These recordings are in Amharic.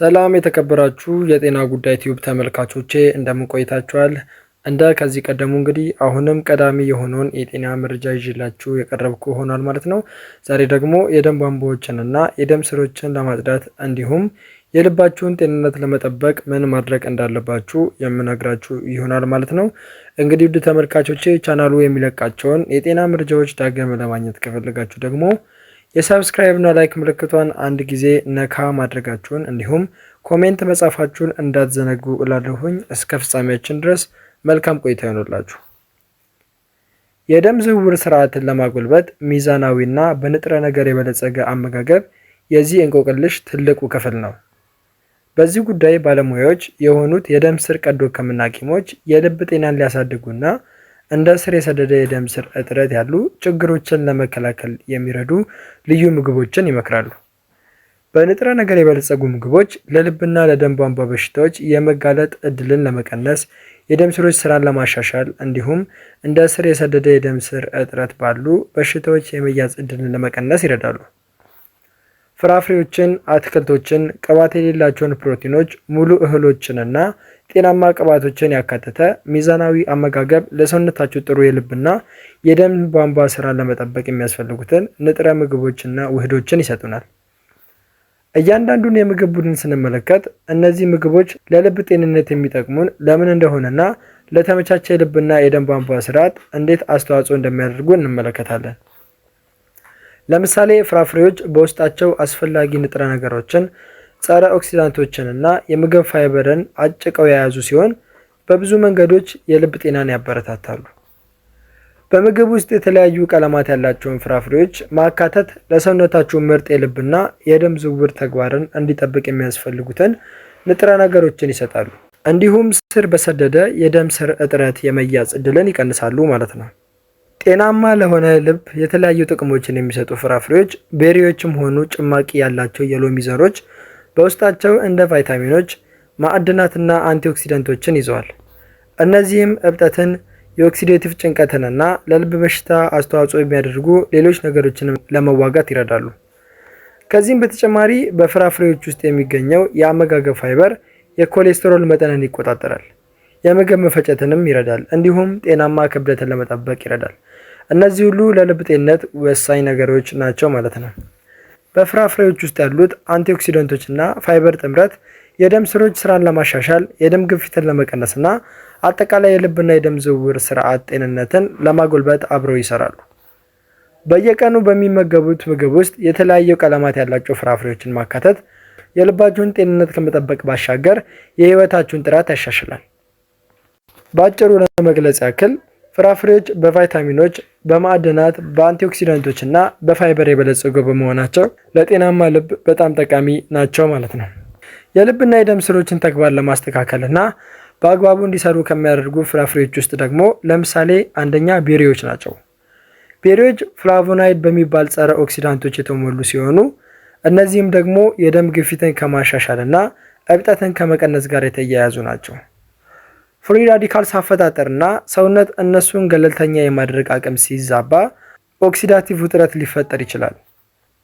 ሰላም የተከበራችሁ የጤና ጉዳይ ቲዩብ ተመልካቾቼ እንደምን ቆይታችኋል? ከዚህ ቀደሙ እንግዲህ አሁንም ቀዳሚ የሆነውን የጤና መረጃ ይዤላችሁ የቀረብኩ ሆኗል ማለት ነው። ዛሬ ደግሞ የደም ቧንቧዎችንና የደም ስሮችን ለማጽዳት እንዲሁም የልባችሁን ጤንነት ለመጠበቅ ምን ማድረግ እንዳለባችሁ የምነግራችሁ ይሆናል ማለት ነው። እንግዲህ ውድ ተመልካቾቼ ቻናሉ የሚለቃቸውን የጤና መረጃዎች ዳግም ለማግኘት ከፈለጋችሁ ደግሞ የሰብስክራይብ እና ላይክ ምልክቷን አንድ ጊዜ ነካ ማድረጋችሁን እንዲሁም ኮሜንት መጻፋችሁን እንዳትዘነጉ እላለሁኝ። እስከ ፍጻሜያችን ድረስ መልካም ቆይታ ይሆንላችሁ። የደም ዝውውር ስርዓትን ለማጎልበት ሚዛናዊና በንጥረ ነገር የበለጸገ አመጋገብ የዚህ እንቆቅልሽ ትልቁ ክፍል ነው። በዚህ ጉዳይ ባለሙያዎች የሆኑት የደም ስር ቀዶ ሕክምና ሐኪሞች የልብ ጤናን ሊያሳድጉና እንደ ስር የሰደደ የደም ስር እጥረት ያሉ ችግሮችን ለመከላከል የሚረዱ ልዩ ምግቦችን ይመክራሉ። በንጥረ ነገር የበለጸጉ ምግቦች ለልብና ለደም ቧንቧ በሽታዎች የመጋለጥ እድልን ለመቀነስ፣ የደም ስሮች ስራን ለማሻሻል እንዲሁም እንደ ስር የሰደደ የደም ስር እጥረት ባሉ በሽታዎች የመያዝ እድልን ለመቀነስ ይረዳሉ። ፍራፍሬዎችን፣ አትክልቶችን፣ ቅባት የሌላቸውን ፕሮቲኖች፣ ሙሉ እህሎችንና ጤናማ ቅባቶችን ያካተተ ሚዛናዊ አመጋገብ ለሰውነታችሁ ጥሩ የልብና የደም ቧንቧ ስራን ለመጠበቅ የሚያስፈልጉትን ንጥረ ምግቦችና ውህዶችን ይሰጡናል። እያንዳንዱን የምግብ ቡድን ስንመለከት እነዚህ ምግቦች ለልብ ጤንነት የሚጠቅሙን ለምን እንደሆነና ለተመቻቸ የልብና የደም ቧንቧ ስርዓት እንዴት አስተዋጽኦ እንደሚያደርጉ እንመለከታለን። ለምሳሌ ፍራፍሬዎች በውስጣቸው አስፈላጊ ንጥረ ነገሮችን፣ ጸረ ኦክሲዳንቶችንና የምግብ ፋይበርን አጭቀው የያዙ ሲሆን በብዙ መንገዶች የልብ ጤናን ያበረታታሉ። በምግብ ውስጥ የተለያዩ ቀለማት ያላቸውን ፍራፍሬዎች ማካተት ለሰውነታችሁ ምርጥ የልብና የደም ዝውውር ተግባርን እንዲጠብቅ የሚያስፈልጉትን ንጥረ ነገሮችን ይሰጣሉ። እንዲሁም ስር በሰደደ የደም ስር እጥረት የመያዝ እድልን ይቀንሳሉ ማለት ነው። ጤናማ ለሆነ ልብ የተለያዩ ጥቅሞችን የሚሰጡ ፍራፍሬዎች ቤሪዎችም ሆኑ ጭማቂ ያላቸው የሎሚ ዘሮች በውስጣቸው እንደ ቫይታሚኖች፣ ማዕድናትና አንቲኦክሲደንቶችን ይዘዋል። እነዚህም እብጠትን፣ የኦክሲዴቲቭ ጭንቀትንና ለልብ በሽታ አስተዋጽኦ የሚያደርጉ ሌሎች ነገሮችን ለመዋጋት ይረዳሉ። ከዚህም በተጨማሪ በፍራፍሬዎች ውስጥ የሚገኘው የአመጋገብ ፋይበር የኮሌስትሮል መጠንን ይቆጣጠራል፣ የምግብ መፈጨትንም ይረዳል፣ እንዲሁም ጤናማ ክብደትን ለመጠበቅ ይረዳል። እነዚህ ሁሉ ለልብ ጤንነት ወሳኝ ነገሮች ናቸው ማለት ነው። በፍራፍሬዎች ውስጥ ያሉት አንቲኦክሲደንቶችና ፋይበር ጥምረት የደም ስሮች ስራን ለማሻሻል፣ የደም ግፊትን ለመቀነስና አጠቃላይ የልብና የደም ዝውውር ስርዓት ጤንነትን ለማጎልበት አብረው ይሰራሉ። በየቀኑ በሚመገቡት ምግብ ውስጥ የተለያዩ ቀለማት ያላቸው ፍራፍሬዎችን ማካተት የልባችሁን ጤንነት ከመጠበቅ ባሻገር የህይወታችሁን ጥራት ያሻሽላል። በአጭሩ ለመግለጽ ያክል ፍራፍሬዎች በቫይታሚኖች፣ በማዕድናት፣ በአንቲኦክሲዳንቶች እና በፋይበር የበለጸጉ በመሆናቸው ለጤናማ ልብ በጣም ጠቃሚ ናቸው ማለት ነው። የልብና የደም ስሮችን ተግባር ለማስተካከል እና በአግባቡ እንዲሰሩ ከሚያደርጉ ፍራፍሬዎች ውስጥ ደግሞ ለምሳሌ አንደኛ ቤሪዎች ናቸው። ቤሪዎች ፍላቮናይድ በሚባል ጸረ ኦክሲዳንቶች የተሞሉ ሲሆኑ እነዚህም ደግሞ የደም ግፊትን ከማሻሻል እና እብጠትን ከመቀነስ ጋር የተያያዙ ናቸው። ፍሪ ራዲካልስ አፈጣጠርና ሰውነት እነሱን ገለልተኛ የማድረግ አቅም ሲዛባ ኦክሲዳቲቭ ውጥረት ሊፈጠር ይችላል።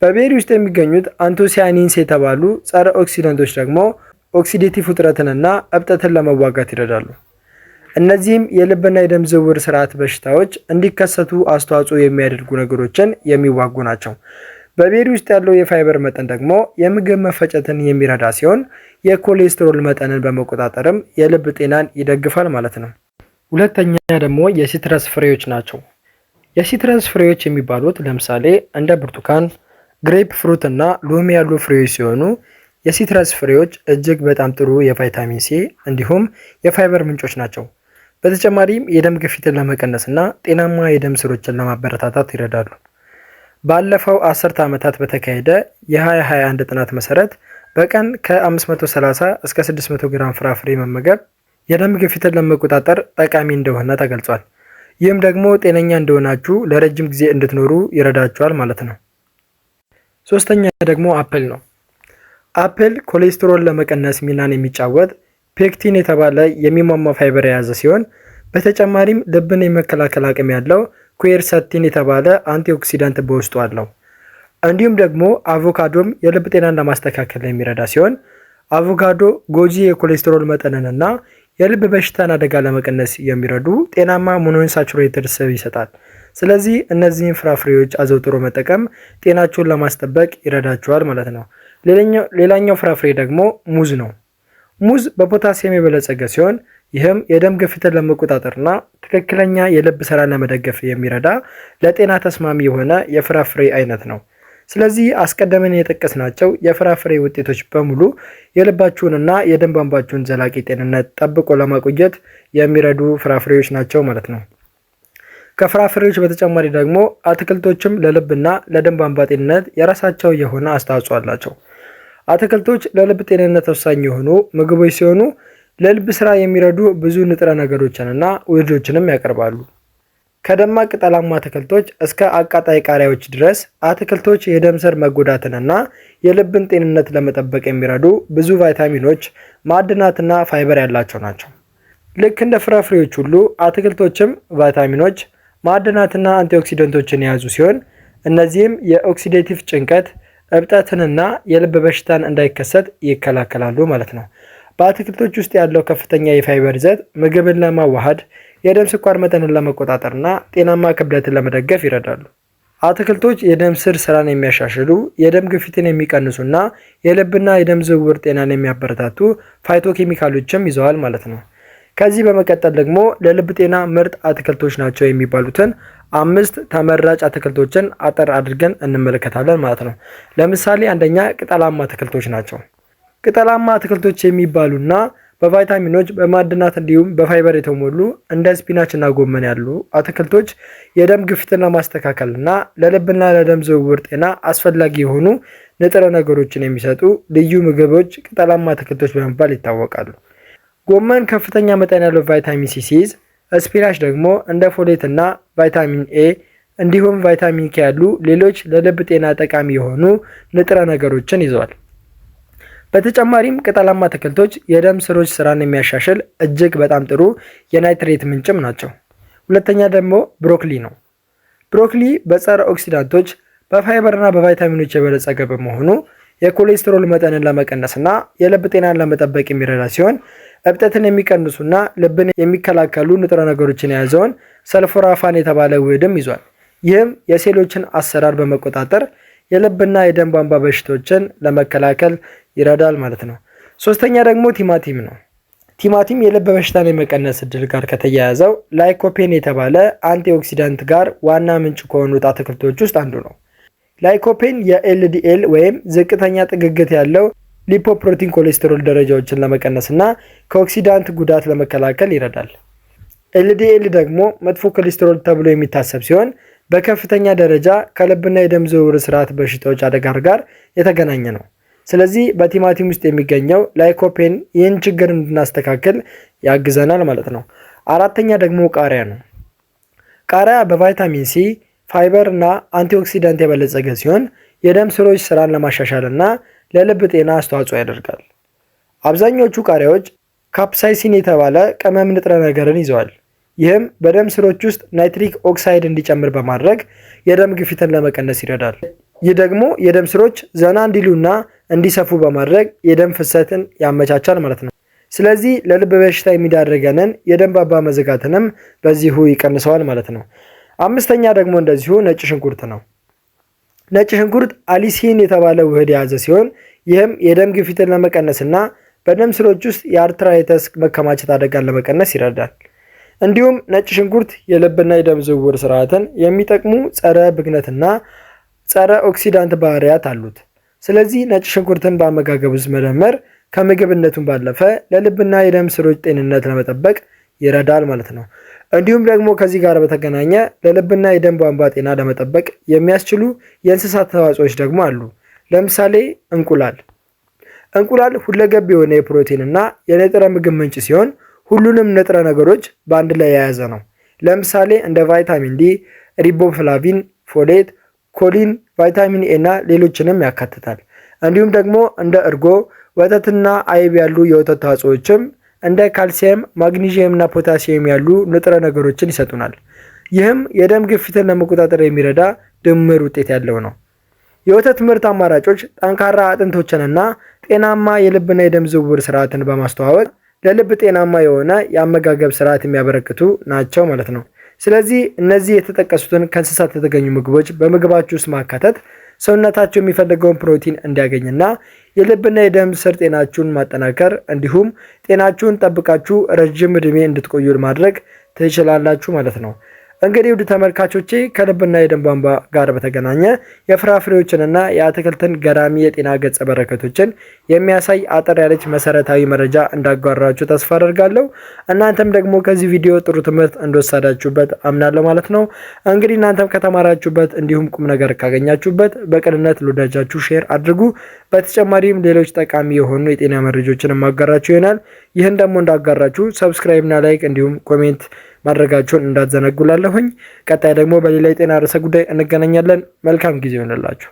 በቤሪ ውስጥ የሚገኙት አንቶሲያኒንስ የተባሉ ጸረ ኦክሲደንቶች ደግሞ ኦክሲዴቲቭ ውጥረትንና እብጠትን ለመዋጋት ይረዳሉ። እነዚህም የልብና የደም ዝውውር ስርዓት በሽታዎች እንዲከሰቱ አስተዋጽኦ የሚያደርጉ ነገሮችን የሚዋጉ ናቸው። በቤሪ ውስጥ ያለው የፋይበር መጠን ደግሞ የምግብ መፈጨትን የሚረዳ ሲሆን የኮሌስትሮል መጠንን በመቆጣጠርም የልብ ጤናን ይደግፋል ማለት ነው። ሁለተኛ ደግሞ የሲትረስ ፍሬዎች ናቸው። የሲትረስ ፍሬዎች የሚባሉት ለምሳሌ እንደ ብርቱካን፣ ግሬፕ ፍሩት እና ሎሚ ያሉ ፍሬዎች ሲሆኑ የሲትረስ ፍሬዎች እጅግ በጣም ጥሩ የቫይታሚን ሲ እንዲሁም የፋይበር ምንጮች ናቸው። በተጨማሪም የደም ግፊትን ለመቀነስ እና ጤናማ የደም ስሮችን ለማበረታታት ይረዳሉ። ባለፈው 10 ዓመታት በተካሄደ የ2021 ጥናት መሰረት በቀን ከ530 እስከ 600 ግራም ፍራፍሬ መመገብ የደም ግፊትን ለመቆጣጠር ጠቃሚ እንደሆነ ተገልጿል። ይህም ደግሞ ጤነኛ እንደሆናችሁ ለረጅም ጊዜ እንድትኖሩ ይረዳችኋል ማለት ነው። ሶስተኛ ደግሞ አፕል ነው። አፕል ኮሌስትሮል ለመቀነስ ሚናን የሚጫወት ፔክቲን የተባለ የሚሟሟ ፋይበር የያዘ ሲሆን በተጨማሪም ልብን የመከላከል አቅም ያለው ኩዌርሰቲን የተባለ አንቲኦክሲዳንት በውስጡ አለው። እንዲሁም ደግሞ አቮካዶም የልብ ጤናን ለማስተካከል የሚረዳ ሲሆን አቮካዶ ጎጂ የኮሌስትሮል መጠንንና የልብ በሽታን አደጋ ለመቀነስ የሚረዱ ጤናማ ሞኖኢንሳቹሬትድ ስብ ይሰጣል። ስለዚህ እነዚህን ፍራፍሬዎች አዘውትሮ መጠቀም ጤናቸውን ለማስጠበቅ ይረዳቸዋል ማለት ነው። ሌላኛው ፍራፍሬ ደግሞ ሙዝ ነው። ሙዝ በፖታሲየም የበለጸገ ሲሆን ይህም የደም ግፊትን ለመቆጣጠርና ትክክለኛ የልብ ስራን ለመደገፍ የሚረዳ ለጤና ተስማሚ የሆነ የፍራፍሬ አይነት ነው። ስለዚህ አስቀድመን የጠቀስናቸው የፍራፍሬ ውጤቶች በሙሉ የልባችሁንና የደም ቧንቧችሁን ዘላቂ ጤንነት ጠብቆ ለማቆየት የሚረዱ ፍራፍሬዎች ናቸው ማለት ነው። ከፍራፍሬዎች በተጨማሪ ደግሞ አትክልቶችም ለልብና ለደም ቧንቧ ጤንነት የራሳቸው የሆነ አስተዋጽኦ አላቸው። አትክልቶች ለልብ ጤንነት ወሳኝ የሆኑ ምግቦች ሲሆኑ ለልብ ስራ የሚረዱ ብዙ ንጥረ ነገሮችንና ውህዶችንም ያቀርባሉ። ከደማቅ ቅጠላማ አትክልቶች እስከ አቃጣይ ቃሪያዎች ድረስ አትክልቶች የደም ስር መጎዳትንና የልብን ጤንነት ለመጠበቅ የሚረዱ ብዙ ቫይታሚኖች፣ ማዕድናትና ፋይበር ያላቸው ናቸው። ልክ እንደ ፍራፍሬዎች ሁሉ አትክልቶችም ቫይታሚኖች፣ ማዕድናትና አንቲኦክሲደንቶችን የያዙ ሲሆን እነዚህም የኦክሲዴቲቭ ጭንቀት፣ እብጠትንና የልብ በሽታን እንዳይከሰት ይከላከላሉ ማለት ነው። በአትክልቶች ውስጥ ያለው ከፍተኛ የፋይበር ይዘት ምግብን ለማዋሃድ የደም ስኳር መጠንን ለመቆጣጠርና ጤናማ ክብደትን ለመደገፍ ይረዳሉ። አትክልቶች የደም ስር ስራን የሚያሻሽሉ፣ የደም ግፊትን የሚቀንሱና የልብና የደም ዝውውር ጤናን የሚያበረታቱ ፋይቶኬሚካሎችም ይዘዋል ማለት ነው። ከዚህ በመቀጠል ደግሞ ለልብ ጤና ምርጥ አትክልቶች ናቸው የሚባሉትን 5 ተመራጭ አትክልቶችን አጠር አድርገን እንመለከታለን ማለት ነው። ለምሳሌ አንደኛ ቅጠላማ አትክልቶች ናቸው። ቅጠላማ አትክልቶች የሚባሉና በቫይታሚኖች በማዕድናት እንዲሁም በፋይበር የተሞሉ እንደ ስፒናች እና ጎመን ያሉ አትክልቶች የደም ግፊትን ለማስተካከልና ለልብና ለደም ዝውውር ጤና አስፈላጊ የሆኑ ንጥረ ነገሮችን የሚሰጡ ልዩ ምግቦች ቅጠላማ አትክልቶች በመባል ይታወቃሉ። ጎመን ከፍተኛ መጠን ያለው ቫይታሚን ሲ ሲይዝ፣ ስፒናች ደግሞ እንደ ፎሌት እና ቫይታሚን ኤ እንዲሁም ቫይታሚን ኬ ያሉ ሌሎች ለልብ ጤና ጠቃሚ የሆኑ ንጥረ ነገሮችን ይዘዋል። በተጨማሪም ቅጠላማ አትክልቶች የደም ስሮች ስራን የሚያሻሽል እጅግ በጣም ጥሩ የናይትሬት ምንጭም ናቸው። ሁለተኛ ደግሞ ብሮኮሊ ነው። ብሮኮሊ በጸረ ኦክሲዳንቶች በፋይበርና በቫይታሚኖች የበለጸገ በመሆኑ የኮሌስትሮል መጠንን ለመቀነስና የልብ ጤናን ለመጠበቅ የሚረዳ ሲሆን እብጠትን የሚቀንሱና ልብን የሚከላከሉ ንጥረ ነገሮችን የያዘውን ሰልፎራፋን የተባለ ውህድም ይዟል። ይህም የሴሎችን አሰራር በመቆጣጠር የልብና የደም ቧንቧ በሽታዎችን ለመከላከል ይረዳል ማለት ነው። ሶስተኛ ደግሞ ቲማቲም ነው። ቲማቲም የልብ በሽታን የመቀነስ እድል ጋር ከተያያዘው ላይኮፔን የተባለ አንቲኦክሲዳንት ጋር ዋና ምንጭ ከሆኑት አትክልቶች ውስጥ አንዱ ነው። ላይኮፔን የኤልዲኤል ወይም ዝቅተኛ ጥግግት ያለው ሊፖፕሮቲን ኮሌስትሮል ደረጃዎችን ለመቀነስና ከኦክሲዳንት ጉዳት ለመከላከል ይረዳል። ኤልዲኤል ደግሞ መጥፎ ኮሌስትሮል ተብሎ የሚታሰብ ሲሆን በከፍተኛ ደረጃ ከልብና የደም ዝውውር ስርዓት በሽታዎች አደጋ ጋር የተገናኘ ነው። ስለዚህ በቲማቲም ውስጥ የሚገኘው ላይኮፔን ይህን ችግር እንድናስተካክል ያግዘናል ማለት ነው። አራተኛ ደግሞ ቃሪያ ነው። ቃሪያ በቫይታሚን ሲ፣ ፋይበር እና አንቲኦክሲዳንት የበለጸገ ሲሆን የደም ስሮች ስራን ለማሻሻል እና ለልብ ጤና አስተዋጽኦ ያደርጋል። አብዛኞቹ ቃሪያዎች ካፕሳይሲን የተባለ ቅመም ንጥረ ነገርን ይዘዋል። ይህም በደም ስሮች ውስጥ ናይትሪክ ኦክሳይድ እንዲጨምር በማድረግ የደም ግፊትን ለመቀነስ ይረዳል። ይህ ደግሞ የደም ስሮች ዘና እንዲሉና እንዲሰፉ በማድረግ የደም ፍሰትን ያመቻቻል ማለት ነው። ስለዚህ ለልብ በሽታ የሚዳርገንን የደም ቧንቧ መዘጋትንም በዚሁ ይቀንሰዋል ማለት ነው። አምስተኛ ደግሞ እንደዚሁ ነጭ ሽንኩርት ነው። ነጭ ሽንኩርት አሊሲን የተባለ ውህድ የያዘ ሲሆን ይህም የደም ግፊትን ለመቀነስና በደም ስሮች ውስጥ የአርትራይተስ መከማቸት አደጋን ለመቀነስ ይረዳል። እንዲሁም ነጭ ሽንኩርት የልብና የደም ዝውውር ስርዓትን የሚጠቅሙ ጸረ ብግነትና ጸረ ኦክሲዳንት ባህሪያት አሉት። ስለዚህ ነጭ ሽንኩርትን በአመጋገብ ውስጥ መደመር ከምግብነቱን ባለፈ ለልብና የደም ስሮች ጤንነት ለመጠበቅ ይረዳል ማለት ነው። እንዲሁም ደግሞ ከዚህ ጋር በተገናኘ ለልብና የደም ቧንቧ ጤና ለመጠበቅ የሚያስችሉ የእንስሳት ተዋጽኦች ደግሞ አሉ። ለምሳሌ እንቁላል ሁለገብ የሆነ የፕሮቲንና የንጥረ ምግብ ምንጭ ሲሆን ሁሉንም ንጥረ ነገሮች በአንድ ላይ የያዘ ነው። ለምሳሌ እንደ ቫይታሚን ዲ፣ ሪቦፍላቪን፣ ፎሌት፣ ኮሊን፣ ቫይታሚን ኤ እና ሌሎችንም ያካትታል። እንዲሁም ደግሞ እንደ እርጎ፣ ወተትና አይብ ያሉ የወተት ተዋጽኦችም እንደ ካልሲየም፣ ማግኒዥየም እና ፖታሲየም ያሉ ንጥረ ነገሮችን ይሰጡናል። ይህም የደም ግፊትን ለመቆጣጠር የሚረዳ ድምር ውጤት ያለው ነው። የወተት ምርት አማራጮች ጠንካራ አጥንቶችንና ጤናማ የልብና የደም ዝውውር ስርዓትን በማስተዋወቅ ለልብ ጤናማ የሆነ የአመጋገብ ስርዓት የሚያበረክቱ ናቸው ማለት ነው። ስለዚህ እነዚህ የተጠቀሱትን ከእንስሳት የተገኙ ምግቦች በምግባችሁ ውስጥ ማካተት ሰውነታችሁ የሚፈልገውን ፕሮቲን እንዲያገኝና የልብና የደም ስር ጤናችሁን ማጠናከር እንዲሁም ጤናችሁን ጠብቃችሁ ረጅም ዕድሜ እንድትቆዩ ማድረግ ትችላላችሁ ማለት ነው። እንግዲህ ውድ ተመልካቾቼ ከልብና የደም ቧንቧ ጋር በተገናኘ የፍራፍሬዎችንና የአትክልትን ገራሚ የጤና ገጸ በረከቶችን የሚያሳይ አጠር ያለች መሰረታዊ መረጃ እንዳጋራችሁ ተስፋ አደርጋለሁ። እናንተም ደግሞ ከዚህ ቪዲዮ ጥሩ ትምህርት እንደወሰዳችሁበት አምናለሁ ማለት ነው። እንግዲህ እናንተም ከተማራችሁበት እንዲሁም ቁም ነገር ካገኛችሁበት በቅንነት ለወዳጃችሁ ሼር አድርጉ። በተጨማሪም ሌሎች ጠቃሚ የሆኑ የጤና መረጃዎችን ማጋራችሁ ይሆናል። ይህን ደግሞ እንዳጋራችሁ ሰብስክራይብና ላይክ እንዲሁም ኮሜንት ማድረጋችሁን እንዳትዘነጉላለሁኝ። ቀጣይ ደግሞ በሌላ የጤና ርዕሰ ጉዳይ እንገናኛለን። መልካም ጊዜ ይሆንላችሁ።